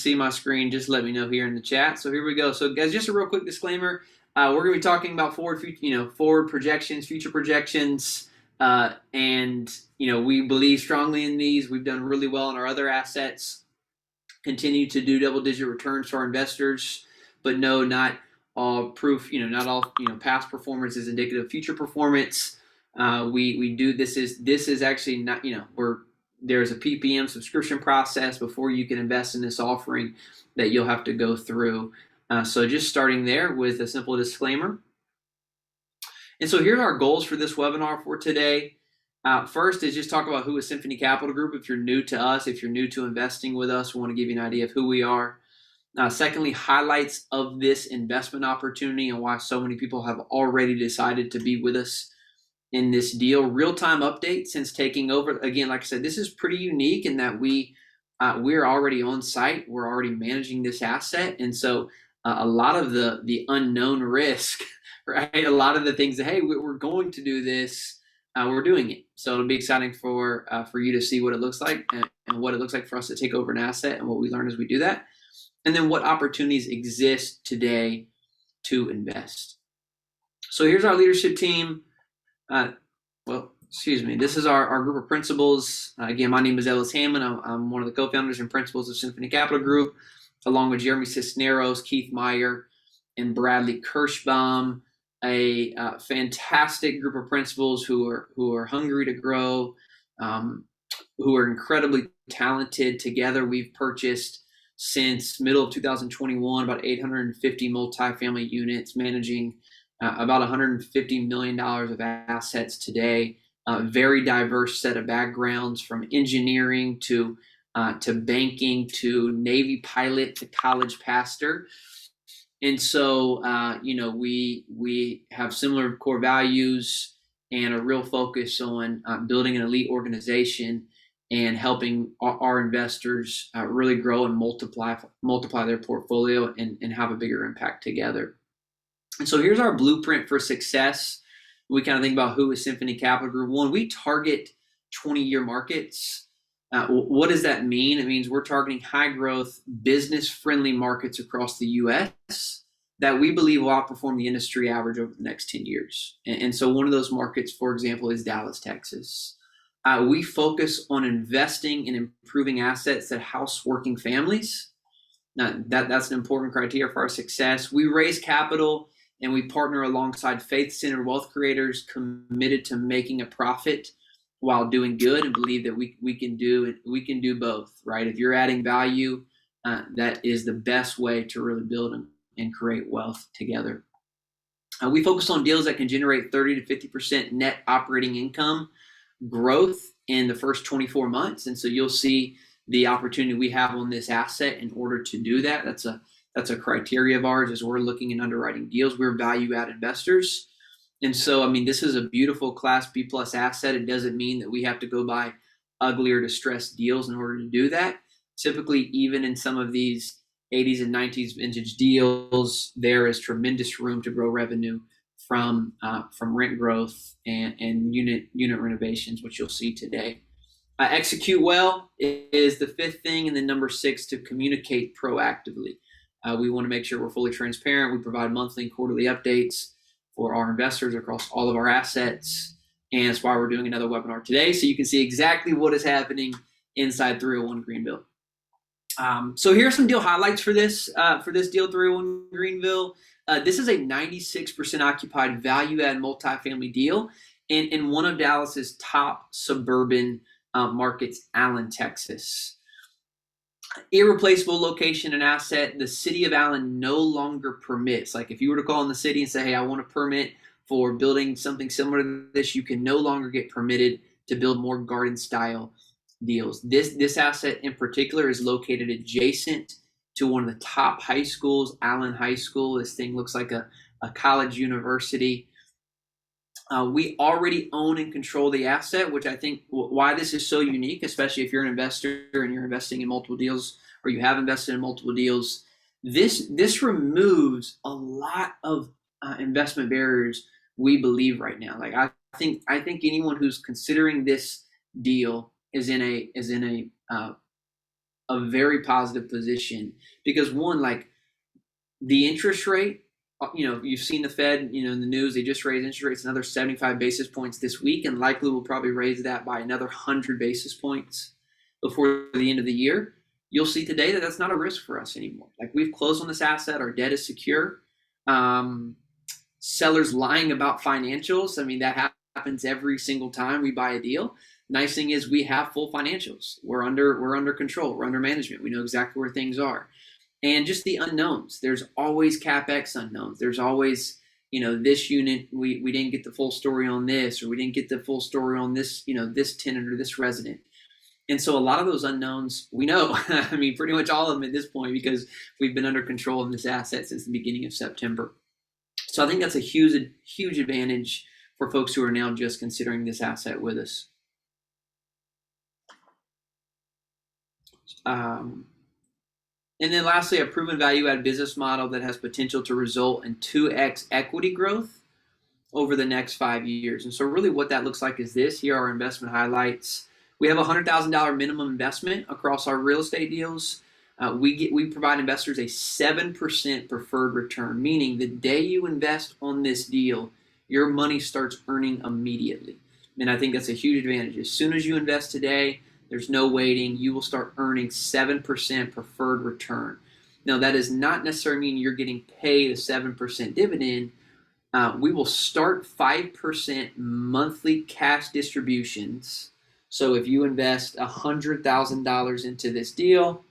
see my screen, just let me know here in the chat. So here we go. So guys, just a real quick disclaimer. We're going to be talking about forward projections, future projections, and we believe strongly in these. We've done really well in our other assets, continue to do double-digit returns for our investors, but no, not all proof. Not all past performance is indicative of future performance. We do this is actually not there's a PPM subscription process before you can invest in this offering that you'll have to go through. So just starting there with a simple disclaimer. And so here are our goals for this webinar for today. First is just talk about who is Symphony Capital Group. If you're new to us, if you're new to investing with us, we want to give you an idea of who we are. Secondly, highlights of this investment opportunity and why so many people have already decided to be with us in this deal. Real-time update since taking over. Again, like I said, this is pretty unique in that we're already on site. We're already managing this asset. And so a lot of the unknown risk, right? A lot of the things that, hey, we're going to do this, we're doing it. So it'll be exciting for you to see what it looks like and what it looks like for us to take over an asset and what we learn as we do that. And then what opportunities exist today to invest. So here's our leadership team. This is our group of principals. Again, my name is Ellis Hammond. I'm one of the co-founders and principals of Symphony Capital Group, along with Jeremy Cisneros, Keith Meyer, and Bradley Kirschbaum, a fantastic group of principals who are hungry to grow, who are incredibly talented. Together, we've purchased since middle of 2021 about 850 multifamily units, managing about $150 million of assets today. Very diverse set of backgrounds, from engineering to banking to Navy pilot to college pastor. And so, we have similar core values and a real focus on building an elite organization and helping our investors really grow and multiply their portfolio and have a bigger impact together. And so here's our blueprint for success. We kind of think about who is Symphony Capital Group. One, we target 20-year markets. What does that mean? It means we're targeting high-growth, business-friendly markets across the U.S. that we believe will outperform the industry average over the next 10 years. And so one of those markets, for example, is Dallas, Texas. We focus on investing in improving assets that house working families. Now, that's an important criteria for our success. We raise capital and we partner alongside faith-centered wealth creators committed to making a profit while doing good, and believe that we can do both, right? If you're adding value, that is the best way to really build and create wealth together. We focus on deals that can generate 30 to 50% net operating income growth in the first 24 months. And so you'll see the opportunity we have on this asset in order to do that. That's a criteria of ours as we're looking and underwriting deals. We're value add investors. And so, this is a beautiful Class B plus asset. It doesn't mean that we have to go buy ugly or distressed deals in order to do that. Typically, even in some of these 80s and 90s vintage deals, there is tremendous room to grow revenue from rent growth and unit renovations, which you'll see today. Execute well is the fifth thing, and then number 6, to communicate proactively. We want to make sure we're fully transparent. We provide monthly and quarterly updates for our investors across all of our assets, and that's why we're doing another webinar today, so you can see exactly what is happening inside 301 Greenville. So here are some deal highlights for this deal 301 Greenville. This is a 96% occupied value-add multifamily deal in one of Dallas's top suburban markets, Allen, Texas. Irreplaceable location and asset. The city of Allen no longer permits. Like if you were to call in the city and say, hey, I want a permit for building something similar to this, you can no longer get permitted to build more garden style deals. This asset in particular is located adjacent to one of the top high schools, Allen High School. This thing looks like a college university. We already own and control the asset, which I think why this is so unique, especially if you're an investor and you're investing in multiple deals or you have invested in multiple deals. This removes a lot of investment barriers, we believe, right now. Like I think anyone who's considering this deal is in a a very positive position because one, like the interest rate, you've seen the Fed, in the news, they just raised interest rates another 75 basis points this week and likely will probably raise that by another 100 basis points before the end of the year. You'll see today that that's not a risk for us anymore. Like we've closed on this asset, our debt is secure. Sellers lying about financials. I mean, that happens every single time we buy a deal. Nice thing is we have full financials. We're under control. We're under management. We know exactly where things are. And just the unknowns. There's always CapEx unknowns. There's always, this unit, we didn't get the full story on this, or we didn't get the full story on this, this tenant or this resident. And so a lot of those unknowns, we know, I mean, pretty much all of them at this point because we've been under control of this asset since the beginning of September. So I think that's a huge advantage for folks who are now just considering this asset with us. And then lastly, a proven value-add business model that has potential to result in 2x equity growth over the next 5 years. And so really what that looks like is this. Here are our investment highlights. We have a $100,000 minimum investment across our real estate deals. We provide investors a 7% preferred return, meaning the day you invest on this deal, your money starts earning immediately. And I think that's a huge advantage. As soon as you invest today, there's no waiting. You will start earning 7% preferred return. Now, that does not necessarily mean you're getting paid a 7% dividend. We will start 5% monthly cash distributions. So if you invest $100,000 into this deal,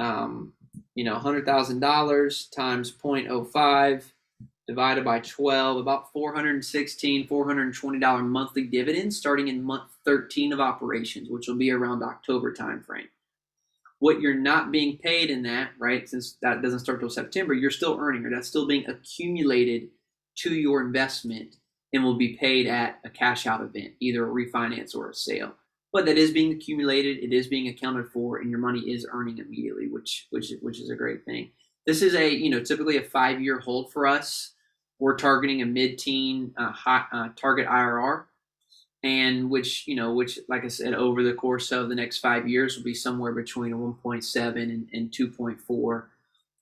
$100,000 times 0.05 divided by 12, about $416, $420 monthly dividends starting in month 13 of operations, which will be around October timeframe. What you're not being paid in that, right, since that doesn't start till September, you're still earning, or that's still being accumulated to your investment and will be paid at a cash out event, either a refinance or a sale. But that is being accumulated, it is being accounted for, and your money is earning immediately, which is a great thing. This is typically a 5-year hold for us. We're targeting a mid-teen target IRR, and which like I said, over the course of the next 5 years will be somewhere between a 1.7 and 2.4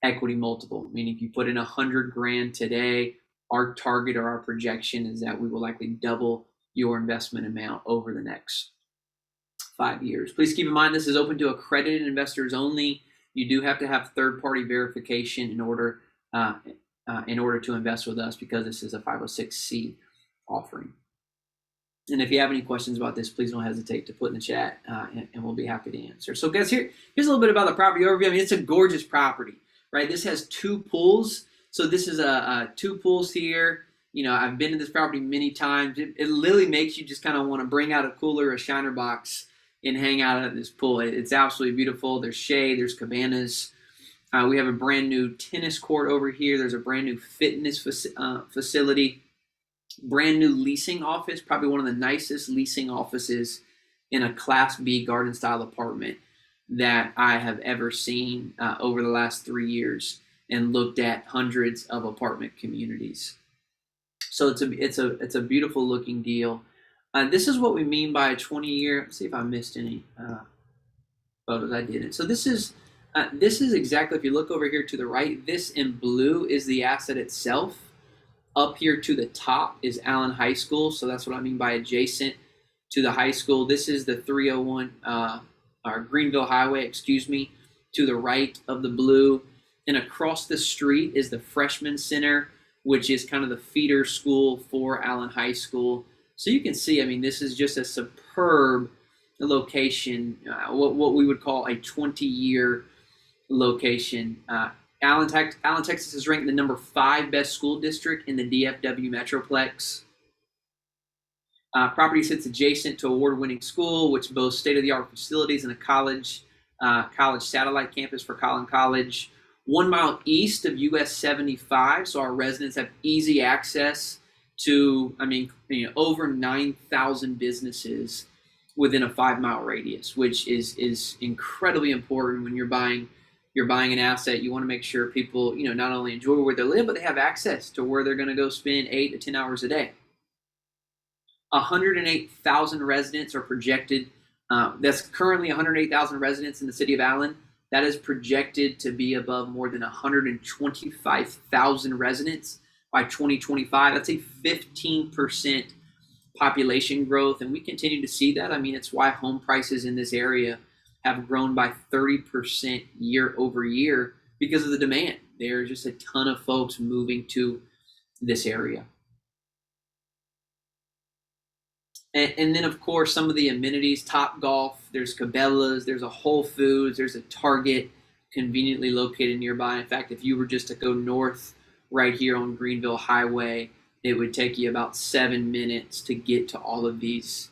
equity multiple. Meaning if you put in $100,000 today, our target or our projection is that we will likely double your investment amount over the next 5 years. Please keep in mind this is open to accredited investors only. You do have to have third-party verification in order to invest with us because this is a 506c offering. And if you have any questions about this, please don't hesitate to put in the chat, and we'll be happy to answer. So guys, here's a little bit about the property overview. I mean, it's a gorgeous property, right? This has 2 pools. So this is a 2 pools here. I've been to this property many times. It literally makes you just kind of want to bring out a cooler, a shiner box, and hang out at this pool. It's absolutely beautiful. There's shade, there's cabanas. We have a brand new tennis court over here. There's a brand new fitness facility, brand new leasing office, probably one of the nicest leasing offices in a Class B garden style apartment that I have ever seen over the last 3 years, and looked at hundreds of apartment communities. So it's a beautiful looking deal. This is what we mean by a 20-year. Let's see if I missed any photos. I didn't. So this is exactly, if you look over here to the right, this in blue is the asset itself. Up here to the top is Allen High School. So that's what I mean by adjacent to the high school. This is the 301 or Greenville Highway, to the right of the blue. And across the street is the Freshman Center, which is kind of the feeder school for Allen High School. So you can see, I mean, this is just a superb location, what we would call a 20-year location. Allen, Texas is ranked the number 5 best school district in the DFW Metroplex. Property sits adjacent to award-winning school, which boasts state-of-the-art facilities and a college satellite campus for Collin College. 1 mile east of US 75, so our residents have easy access to, over 9,000 businesses within a 5-mile radius, which is incredibly important when you're buying an asset. You want to make sure people, not only enjoy where they live, but they have access to where they're going to go spend 8 to 10 hours a day. 108,000 residents are projected That's currently 108,000 residents in the city of Allen. That is projected to be above more than 125,000 residents by 2025. That's a 15% population growth, and we continue to see that. I mean, it's why home prices in this area have grown by 30% year over year because of the demand. There's just a ton of folks moving to this area. And then, of course, some of the amenities, Top Golf, there's Cabela's, there's a Whole Foods, there's a Target conveniently located nearby. In fact, if you were just to go north right here on Greenville Highway, it would take you about 7 minutes to get to all of these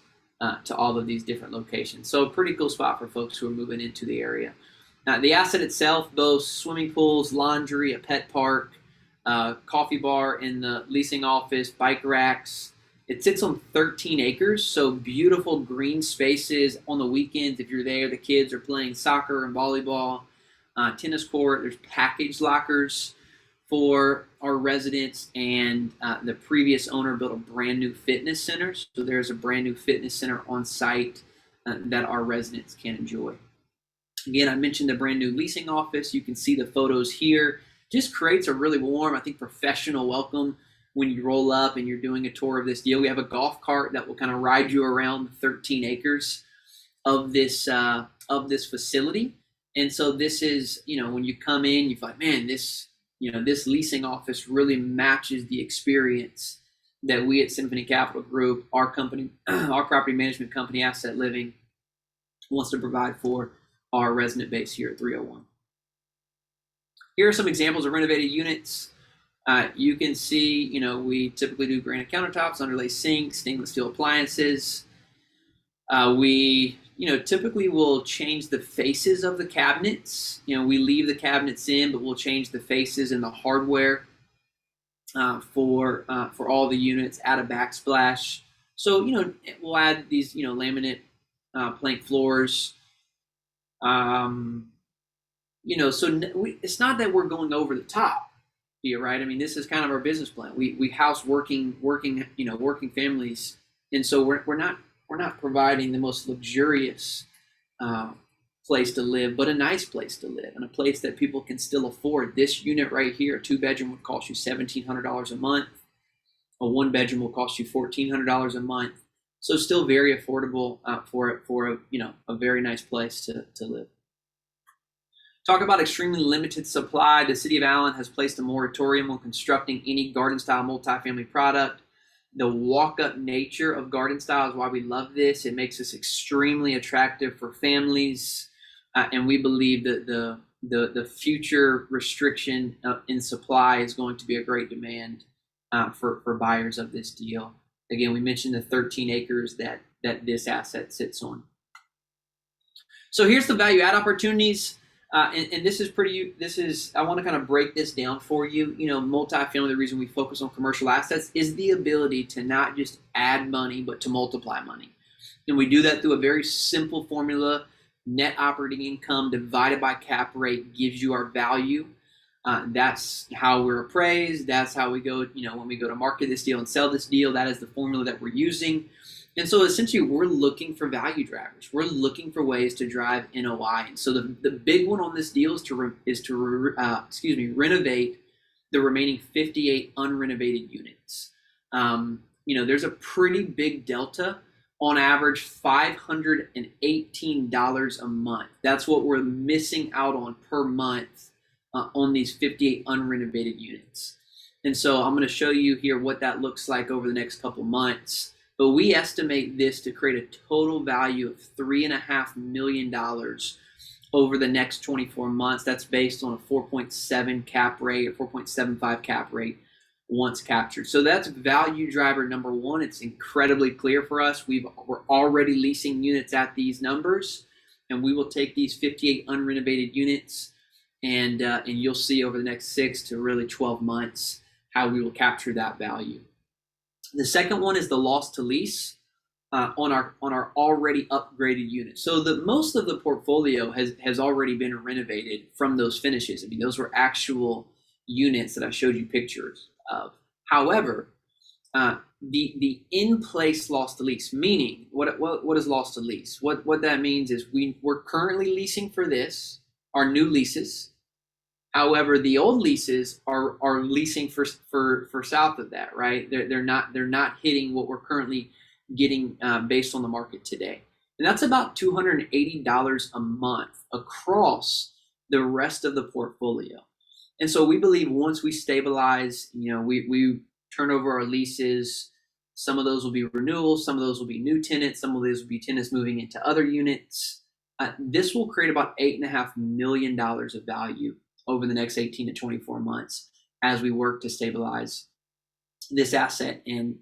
different locations. So a pretty cool spot for folks who are moving into the area. Now, the asset itself boasts swimming pools, laundry, a pet park, coffee bar in the leasing office, bike racks. It sits on 13 acres, so beautiful green spaces on the weekends. If you're there, the kids are playing soccer and volleyball, tennis court. There's package lockers for our residents, and the previous owner built a brand new fitness center. So there's a brand new fitness center on site that our residents can enjoy. Again, I mentioned the brand new leasing office. You can see the photos here. Just creates a really warm, I think, professional welcome when you roll up and you're doing a tour of this deal. We have a golf cart that will kind of ride you around the 13 acres of this facility. And so this is, when you come in, you feel like, man, this leasing office really matches the experience that we at Symphony Capital Group, our company, our property management company, Asset Living, wants to provide for our resident base here at 301. Here are some examples of renovated units. You can see, we typically do granite countertops, underlay sinks, stainless steel appliances. We typically will change the faces of the cabinets. We leave the cabinets in, but we'll change the faces and the hardware for all the units, add a backsplash. So, we'll add these, laminate plank floors. It's not that we're going over the top here, right? I mean, this is kind of our business plan. We house working families, and so we're not providing the most luxurious place to live, but a nice place to live and a place that people can still afford. This unit right here, a 2-bedroom, would cost you $1,700 a month. A 1-bedroom will cost you $1,400 a month. So still very affordable for a very nice place to live. Talk about extremely limited supply. The city of Allen has placed a moratorium on constructing any garden-style multifamily product. The walk-up nature of garden style is why we love this. It makes us extremely attractive for families, and we believe that the future restriction in supply is going to be a great demand for buyers of this deal. Again, we mentioned the 13 acres that this asset sits on. So here's the value add opportunities. And this is I want to kind of break this down for you. Multifamily, the reason we focus on commercial assets is the ability to not just add money, but to multiply money. And we do that through a very simple formula. Net operating income divided by cap rate gives you our value. That's how we're appraised. That's how we go, when we go to market this deal and sell this deal, that is the formula that we're using. And so essentially we're looking for value drivers. We're looking for ways to drive NOI. And so the big one on this deal is to renovate the remaining 58 unrenovated units. There's a pretty big delta. On average, $518 a month. That's what we're missing out on per month on these 58 unrenovated units. And so I'm going to show you here what that looks like over the next couple months. But we estimate this to create a total value of $3.5 million over the next 24 months. That's based on a 4.7 cap rate or 4.75 cap rate once captured. So that's value driver number one. It's incredibly clear for us. We're already leasing units at these numbers, and we will take these 58 unrenovated units, and you'll see over the next 6 to really 12 months how we will capture that value. The second one is the loss to lease on our already upgraded units. So most of the portfolio has already been renovated from those finishes. I mean, those were actual units that I showed you pictures of. However, The in place loss to lease, meaning what is loss to lease? What that means is we're currently leasing for this, our new leases. However, the old leases are leasing for south of that, right? They're not hitting what we're currently getting based on the market today, and that's about $280 a month across the rest of the portfolio. And so we believe once we stabilize, we turn over our leases. Some of those will be renewals, some of those will be new tenants, some of those will be tenants moving into other units. This will create about $8.5 million of value over the next 18 to 24 months as we work to stabilize this asset and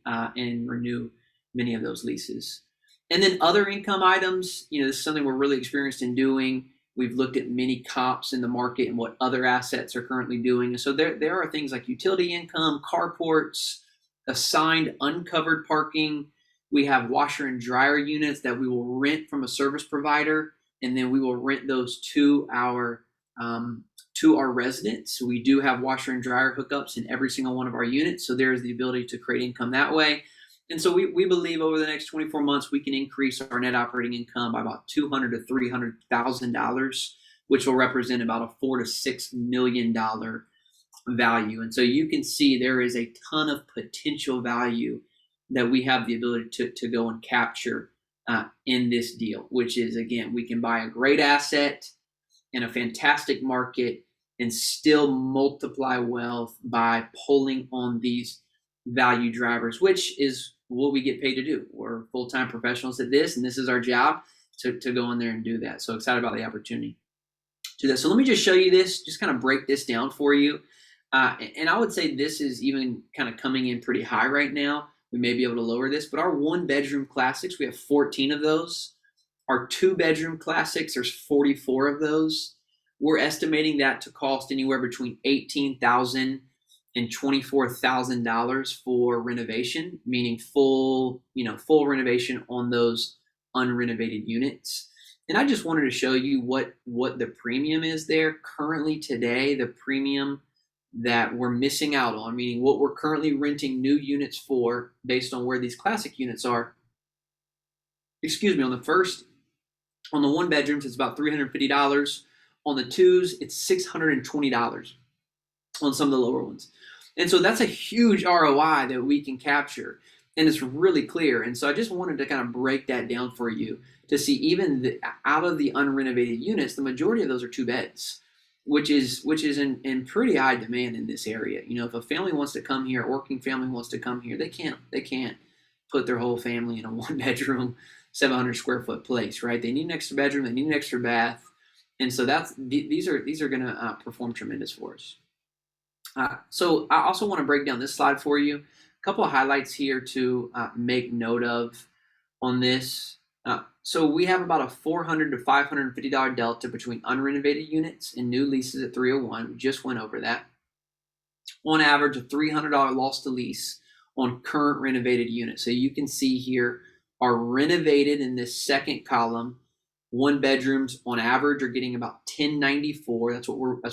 renew many of those leases. And then other income items, this is something we're really experienced in doing. We've looked at many comps in the market and what other assets are currently doing. And so there are things like utility income, carports, assigned uncovered parking. We have washer and dryer units that we will rent from a service provider, and then we will rent those to our residents. We do have washer and dryer hookups in every single one of our units, so there is the ability to create income that way. And so we believe over the next 24 months we can increase our net operating income by about $200,000 to $300,000, which will represent about a $4 to $6 million value. And so you can see there is a ton of potential value that we have the ability to go and capture in this deal, which is, again, we can buy a great asset in a fantastic market and still multiply wealth by pulling on these value drivers, which is what we get paid to do. We're full-time professionals at this, and this is our job to go in there and do that. So excited about the opportunity to do that. So let me just show you this, just kind of break this down for you. And I would say this is even kind of coming in pretty high right now. We may be able to lower this, but our one-bedroom classics, we have 14 of those. Our two-bedroom classics, there's 44 of those. We're estimating that to cost anywhere between $18,000 and $24,000 for renovation, meaning full renovation on those unrenovated units. And I just wanted to show you what the premium is there currently today, the premium that we're missing out on, meaning what we're currently renting new units for based on where these classic units are. On the one bedrooms, it's about $350. On the twos, it's $620 on some of the lower ones. And so that's a huge ROI that we can capture, and it's really clear. And so I just wanted to kind of break that down for you to see even out of the unrenovated units, the majority of those are two beds, which is in pretty high demand in this area. If a family wants to come here, a working family wants to come here, they can't put their whole family in a one bedroom, 700 square foot place, right? They need an extra bedroom, they need an extra bath. And so these are going to perform tremendous for us. So I also want to break down this slide for you. A couple of highlights here to make note of on this. So we have about a $400 to $550 delta between unrenovated units and new leases at 301. We just went over that. On average, a $300 loss to lease on current renovated units. So you can see here our renovated in this second column. One bedrooms on average are getting about $1,094. That's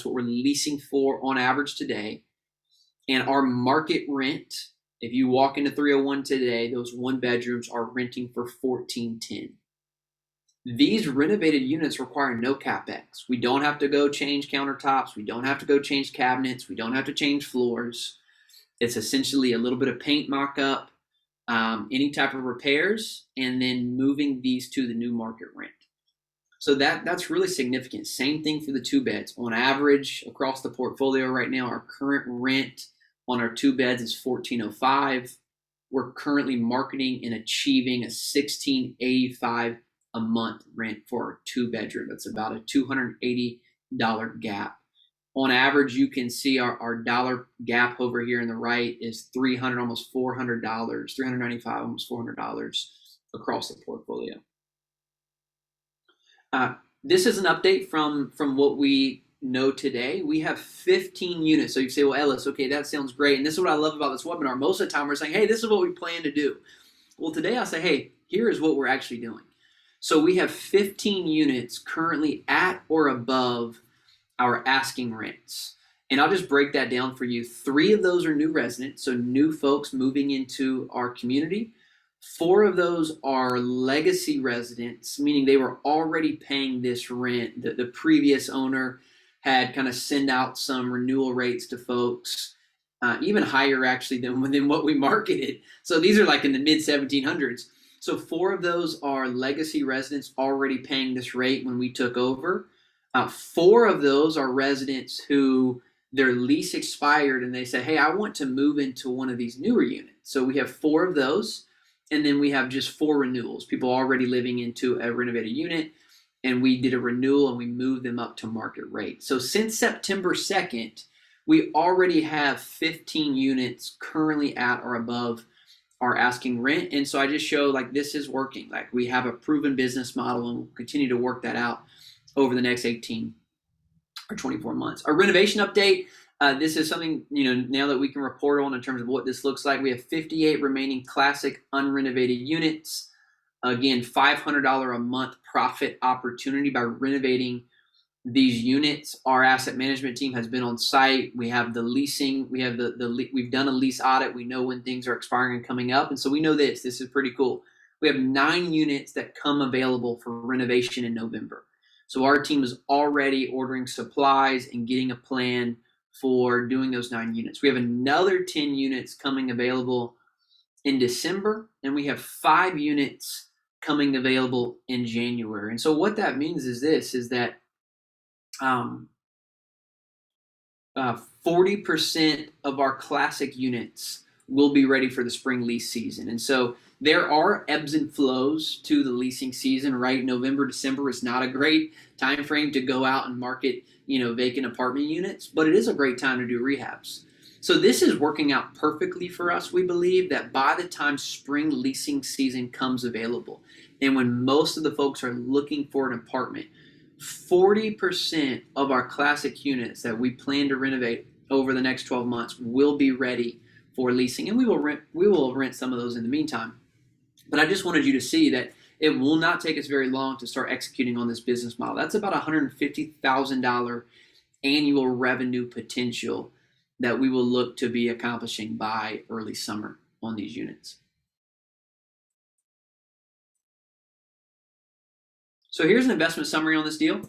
what we're leasing for on average today. And our market rent, if you walk into 301 today, those one bedrooms are renting for $1,410. These renovated units require no CapEx. We don't have to go change countertops. We don't have to go change cabinets. We don't have to change floors. It's essentially a little bit of paint mock-up, any type of repairs, and then moving these to the new market rent. So that's really significant. Same thing for the two beds. On average, across the portfolio right now, our current rent on our two beds is $1,405. We're currently marketing and achieving a $1,685 a month rent for our two bedroom. That's about a $280 gap. On average, you can see our dollar gap over here in the right is $300, almost $400, $395, almost $400 across the portfolio. This is an update from what we know today. We have 15 units. So you say, well, Ellis, okay, that sounds great. And this is what I love about this webinar. Most of the time we're saying, hey, this is what we plan to do. Well, today I'll say, hey, here is what we're actually doing. So we have 15 units currently at or above our asking rents. And I'll just break that down for you. 3 of those are new residents, so new folks moving into our community. 4 of those are legacy residents, meaning they were already paying this rent. The previous owner had kind of sent out some renewal rates to folks, even higher actually than what we marketed. So these are like in the mid 1700s. So 4 of those are legacy residents already paying this rate when we took over. 4 of those are residents who their lease expired and they said, hey, I want to move into one of these newer units. So we have 4 of those. And then we have just 4 renewals, people already living into a renovated unit. And we did a renewal and we moved them up to market rate. So since September 2nd, we already have 15 units currently at or above our asking rent. And so I just show like this is working. Like we have a proven business model and we'll continue to work that out over the next 18 or 24 months. Our renovation update, this is something, now that we can report on in terms of what this looks like. We have 58 remaining classic unrenovated units. Again, $500 a month profit opportunity by renovating these units. Our asset management team has been on site. We have the leasing. We have we've done a lease audit. We know when things are expiring and coming up. And so we know this. This is pretty cool. We have 9 units that come available for renovation in November. So our team is already ordering supplies and getting a plan for doing those 9 units. We have another 10 units coming available in December, and we have 5 units coming available in January. And so what that means is this, is that 40% of our classic units will be ready for the spring lease season. And so there are ebbs and flows to the leasing season, right? November, December is not a great time frame to go out and market, vacant apartment units, but it is a great time to do rehabs. So this is working out perfectly for us. We believe that by the time spring leasing season comes available, and when most of the folks are looking for an apartment, 40% of our classic units that we plan to renovate over the next 12 months will be ready for leasing, and we will rent some of those in the meantime. But I just wanted you to see that it will not take us very long to start executing on this business model. That's about $150,000 annual revenue potential that we will look to be accomplishing by early summer on these units. So here's an investment summary on this deal.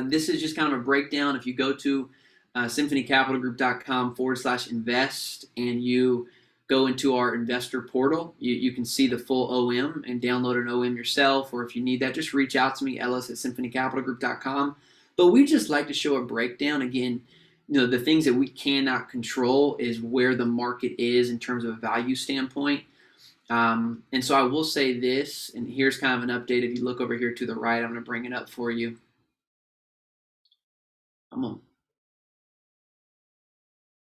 This is just kind of a breakdown. If you go to symphonycapitalgroup.com/invest and you go into our investor portal, you can see the full OM and download an OM yourself, or if you need that, just reach out to me, ellis@symphonycapitalgroup.com. But we just like to show a breakdown. Again, the things that we cannot control is where the market is in terms of a value standpoint. And so I will say this, and here's kind of an update. If you look over here to the right, I'm going to bring it up for you. Come on.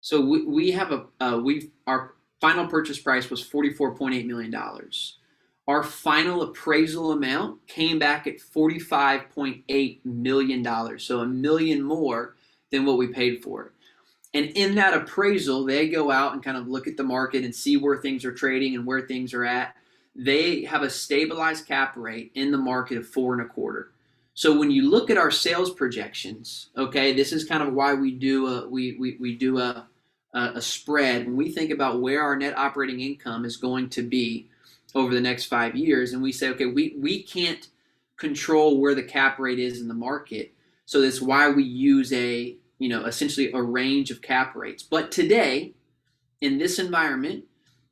So we have our final purchase price was $44.8 million. Our final appraisal amount came back at $45.8 million, so $1 million more than what we paid for it. And in that appraisal, they go out and kind of look at the market and see where things are trading and where things are at. They have a stabilized cap rate in the market of 4.25. So when you look at our sales projections, okay, this is kind of why we do a spread. When we think about where our net operating income is going to be over the next 5 years, and we say, okay, we can't control where the cap rate is in the market. So that's why we use essentially a range of cap rates. But today, in this environment,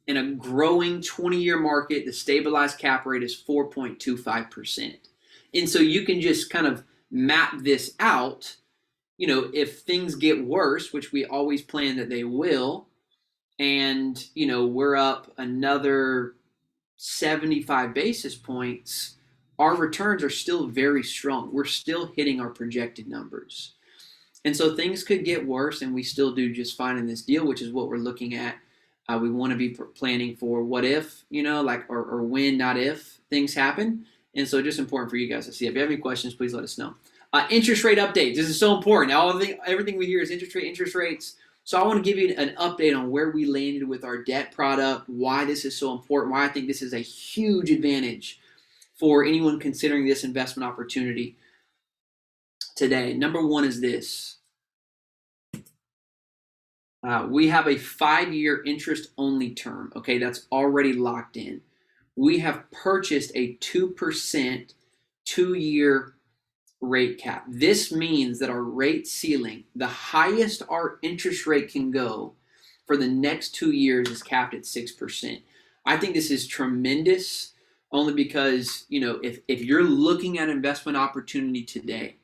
in a growing 20-year market, the stabilized cap rate is 4.25%. And so you can just kind of map this out. If things get worse, which we always plan that they will, and, we're up another 75 basis points, our returns are still very strong. We're still hitting our projected numbers. And so things could get worse, and we still do just fine in this deal, which is what we're looking at. We want to be planning for what if, or when, not if, things happen. And so just important for you guys to see. If you have any questions, please let us know. Interest rate updates. This is so important. Everything we hear is interest rates. So I want to give you an update on where we landed with our debt product, why this is so important, why I think this is a huge advantage for anyone considering this investment opportunity today. Number one is this. We have a 5-year interest-only term. Okay, that's already locked in. We have purchased a 2% 2-year rate cap. This means that our rate ceiling, the highest our interest rate can go for the next 2 years, is capped at 6%. I think this is tremendous, only because, if you're looking at investment opportunity today,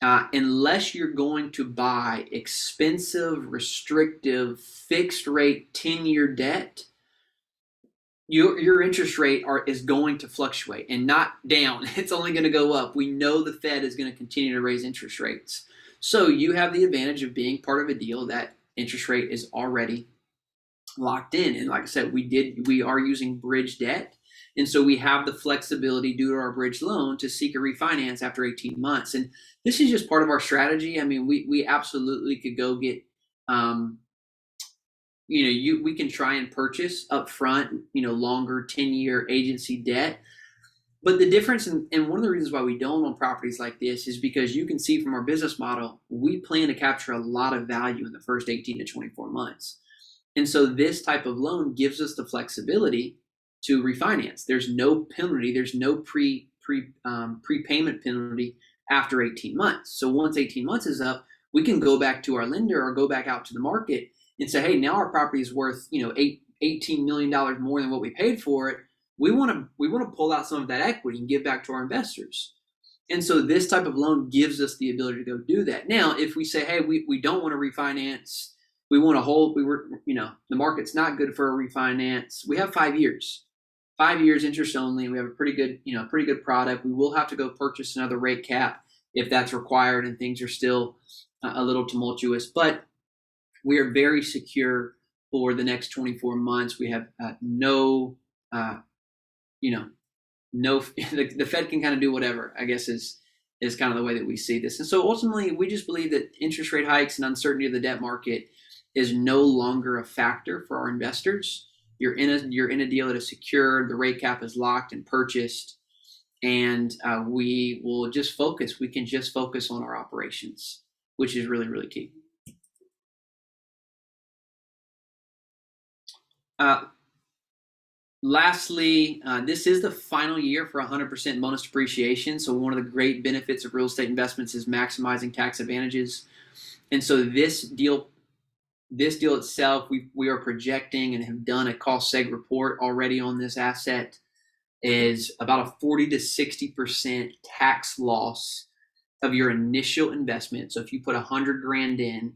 unless you're going to buy expensive, restrictive, fixed rate 10-year debt, your interest rate is going to fluctuate and not down. It's only going to go up. We know the Fed is going to continue to raise interest rates. So you have the advantage of being part of a deal that interest rate is already locked in. And like I said, we are using bridge debt. And so we have the flexibility due to our bridge loan to seek a refinance after 18 months. And this is just part of our strategy. I mean, we absolutely could go get, we can try and purchase up front, longer 10-year agency debt. But the difference, and one of the reasons why we don't own properties like this, is because you can see from our business model, we plan to capture a lot of value in the first 18 to 24 months. And so this type of loan gives us the flexibility to refinance. There's no penalty. There's no prepayment penalty after 18 months. So once 18 months is up, we can go back to our lender or go back out to the market and say, hey, now our property is worth, $18 million more than what we paid for it. We want to pull out some of that equity and give back to our investors. And so this type of loan gives us the ability to go do that. Now, if we say, hey, we don't want to refinance, we want to hold, the market's not good for a refinance. We have 5 years. 5 years interest only. We have a pretty good product. We will have to go purchase another rate cap if that's required and things are still a little tumultuous. But we are very secure for the next 24 months. We have the Fed can kind of do whatever, I guess is kind of the way that we see this. And so ultimately, we just believe that interest rate hikes and uncertainty of the debt market is no longer a factor for our investors. You're in a deal that is secure. The rate cap is locked and purchased, and we will just focus. We can just focus on our operations, which is really, really key. Lastly, this is the final year for 100% bonus depreciation. So one of the great benefits of real estate investments is maximizing tax advantages. And so this deal itself, we are projecting and have done a cost seg report already on this asset, is about a 40 to 60% tax loss of your initial investment. So if you put $100,000 in,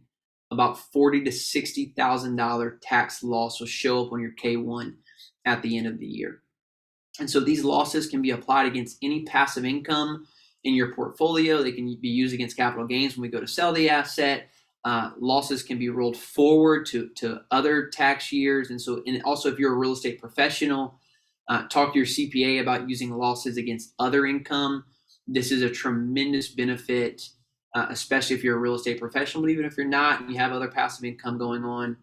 about $40,000 to $60,000 tax loss will show up on your K1 at the end of the year. And so these losses can be applied against any passive income in your portfolio. They can be used against capital gains when we go to sell the asset. Losses can be rolled forward to other tax years. And also if you're a real estate professional, talk to your CPA about using losses against other income. This is a tremendous benefit, especially if you're a real estate professional. But even if you're not and you have other passive income going on,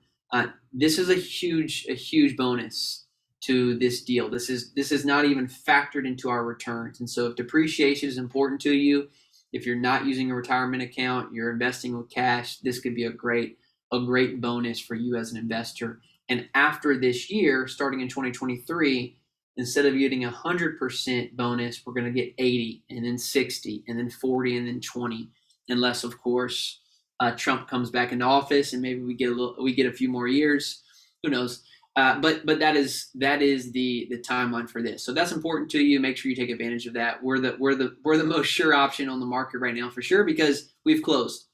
this is a huge bonus to this deal. This is not even factored into our returns. And so if depreciation is important to you, if you're not using a retirement account, you're investing with cash, this could be a great bonus for you as an investor. And after this year, starting in 2023, instead of getting 100% bonus, we're going to get 80, and then 60, and then 40, and then 20, unless of course Trump comes back into office and maybe we get a few more years. Who knows? But that is the timeline for this. So that's important to you. Make sure you take advantage of that. We're the most sure option on the market right now for sure, because we've closed.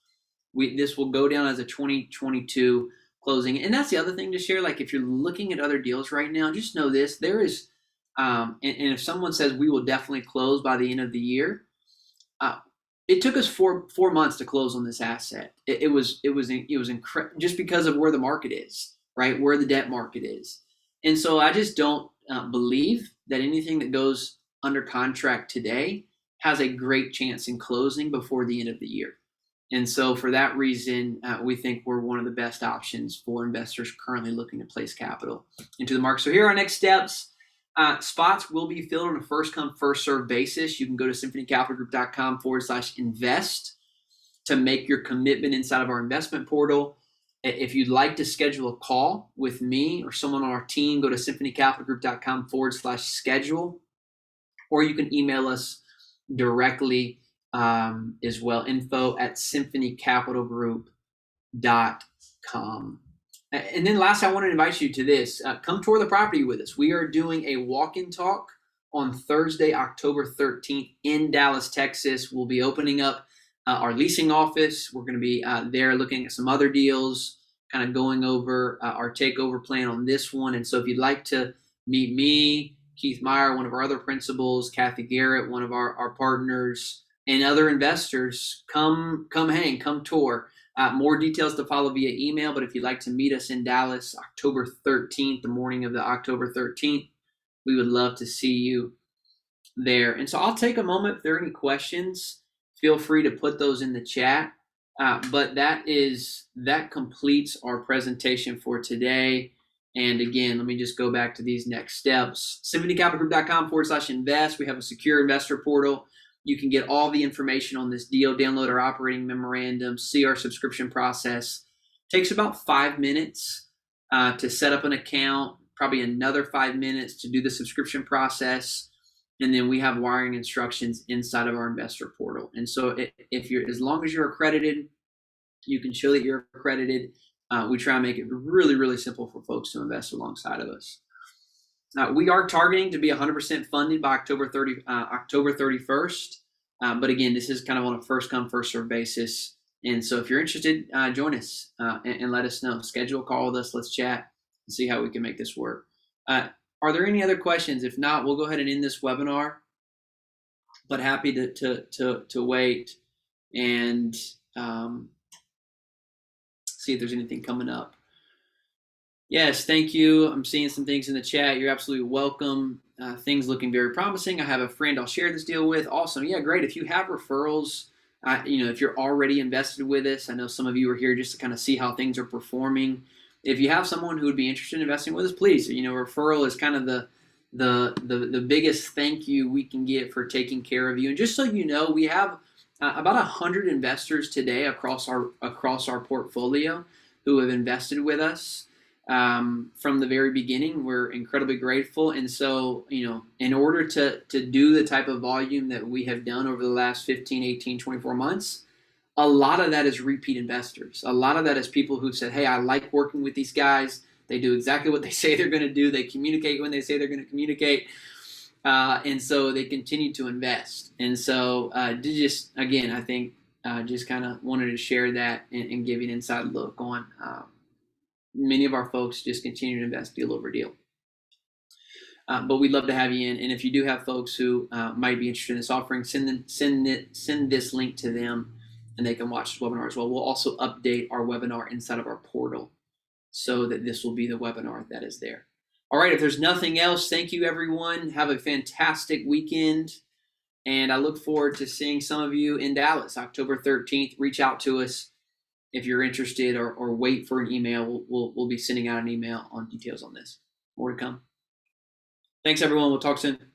This will go down as a 2022 closing. And that's the other thing to share. Like if you're looking at other deals right now, just know this: there is, and if someone says we will definitely close by the end of the year, it took us four months to close on this asset. It was incredible, just because of where the market is. Right, where the debt market is. And so I just don't believe that anything that goes under contract today has a great chance in closing before the end of the year. And so for that reason, we think we're one of the best options for investors currently looking to place capital into the market. So here are our next steps. Spots will be filled on a first come, first served basis. You can go to symphonycapitalgroup.com/invest to make your commitment inside of our investment portal. If you'd like to schedule a call with me or someone on our team, go to symphonycapitalgroup.com/schedule, or you can email us directly as well, info@symphonycapitalgroup.com. And then last, I want to invite you to this. Come tour the property with us. We are doing a walk-in talk on Thursday, October 13th in Dallas, Texas. We'll be opening up our leasing office. We're going to be there looking at some other deals, kind of going over our takeover plan on this one. And so if you'd like to meet me, Keith Meyer, one of our other principals, Kathy Garrett, one of our partners, and other investors, come hang, come tour. More details to follow via email, but if you'd like to meet us in Dallas, October 13th, the morning of the October 13th, we would love to see you there. And so I'll take a moment. If there are any questions, feel free to put those in the chat. But that completes our presentation for today. And again, let me just go back to these next steps. symphonycapitalgroup.com/invest. We have a secure investor portal. You can get all the information on this deal, download our operating memorandum, see our subscription process. It takes about 5 minutes to set up an account, probably another 5 minutes to do the subscription process. And then we have wiring instructions inside of our investor portal. And so as long as you're accredited, you can show that you're accredited. We try and make it really, really simple for folks to invest alongside of us. We are targeting to be 100% funded by October 31st. But again, this is kind of on a first come, first serve basis. And so if you're interested, join us and let us know. Schedule a call with us. Let's chat and see how we can make this work. Are there any other questions? If not, we'll go ahead and end this webinar. But happy to wait and see if there's anything coming up. Yes, thank you. I'm seeing some things in the chat. You're absolutely welcome. Things looking very promising. I have a friend I'll share this deal with. Awesome. Yeah, great. If you have referrals, if you're already invested with us, I know some of you are here just to kind of see how things are performing. If you have someone who would be interested in investing with us, please. Referral is kind of the biggest thank you we can get for taking care of you. And just so you know, we have about 100 investors today across our portfolio who have invested with us. From the very beginning. We're incredibly grateful. And so, in order to do the type of volume that we have done over the last 15, 18, 24 months, a lot of that is repeat investors. A lot of that is people who've said, hey, I like working with these guys. They do exactly what they say they're going to do. They communicate when they say they're going to communicate. And so they continue to invest. And so I think just kind of wanted to share that and give you an inside look on many of our folks just continue to invest deal over deal. But we'd love to have you in. And if you do have folks who might be interested in this offering, send this link to them and they can watch this webinar as well. We'll also update our webinar inside of our portal so that this will be the webinar that is there. All right, if there's nothing else, thank you, everyone. Have a fantastic weekend. And I look forward to seeing some of you in Dallas, October 13th. Reach out to us if you're interested or wait for an email. We'll be sending out an email on details on this. More to come. Thanks, everyone. We'll talk soon.